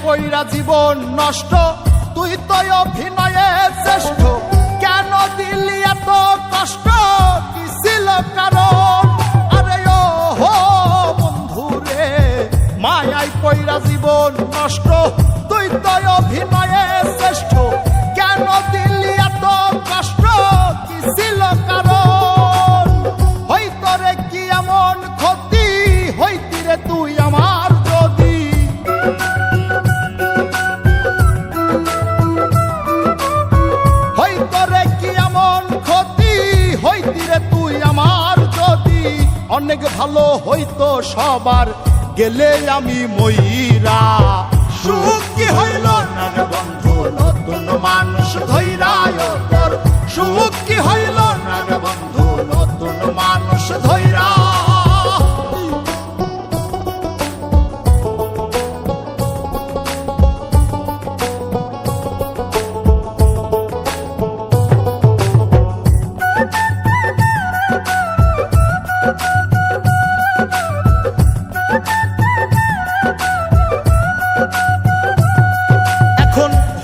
কইরা জীবন নষ্ট, তুই তো অভিনয়ে শ্রেষ্ঠ। কেন দিলি এত কষ্ট, কি ছিল কারণ? আরে ও হো বন্ধু রে, মায়াই কইরা জীবন নষ্ট, তুই তো অভিনয়ে শ্রেষ্ঠ। কেন দিলি এত কষ্ট, কি ছিল কারণ? হইতো রে কি এমন ক্ষতি, হইতি রে তুই আমার যদি। হইতো রে কি এমন ক্ষতি, হইতি রে তুই আমার যদি। অনেক ভালো হইতো সবার, গেলে আমি ময়রা। সুখ কি হইল না রে বন্ধু, নতুন মানুষ ধইরা তোর। সুখ কি হইল না রে বন্ধু, নতুন মানুষ ধইরা।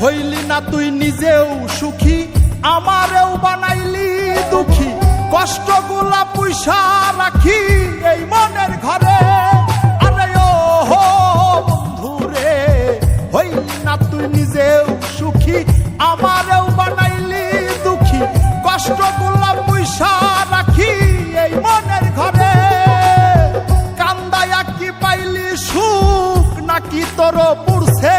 হইলি না তুই নিজেও সুখী, আমারেও বানাইলি দুঃখী। কষ্টগুলা পয়সা রাখি এই মনের ঘরে। আরে ও হো বন্ধু রে, হইলি না তুই নিজেও সুখী, আমারেও বানাইলি দুঃখী। কষ্টগুলা পয়সা রাখি এই মনের ঘরে। কান্দায়া কি পাইলি সুখ, নাকি তোর পুরছে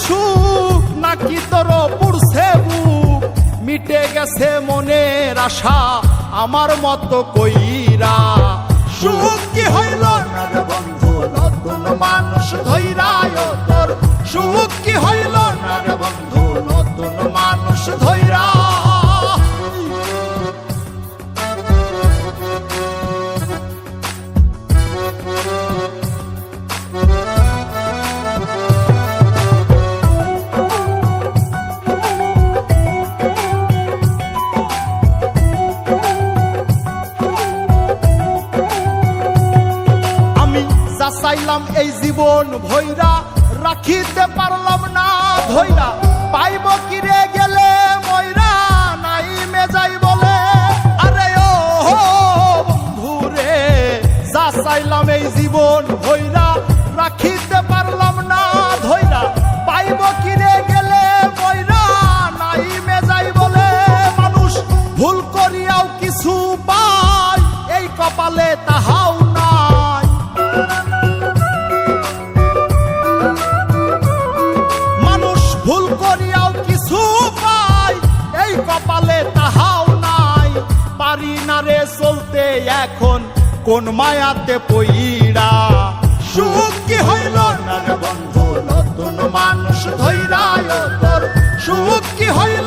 সুখ, নাকি তোর পুরছে বুক? মিটে গেছে মনের আশা আমার মতো কইরা। সুখ কি হইল না রে বন্ধু, নতুন মানুষ ধইরা তোর। সুখ কি হইল না রে বন্ধু, নতুন মানুষ ধইরা। চাইলাম এই জীবন ভৈরা, রাখিতে পারলাম না ধৈরা। পাইব কিরে গেলে ময়রা, নাই মেজাই বলে। আরে ও বন্ধু রে, যা চাইলাম এই জীবন ভৈরা, রাখিতে পারলাম না ধৈরা। পাইব কিরে গেলে ময়রা, নাই মেজাই বলে। মানুষ ভুল করিয়াও কিছু পায়, এই কপালে তাহাও নাই। ভুল করিয়াও কিছু পাই, এই কপালে তাহাও নাই। পারি না রে চলতে এখন কোন মায়াতে পইরা। সুখ কি হইল না রে বন্ধু, নতুন মানুষ ধইরা তোর। সুখ কি হইল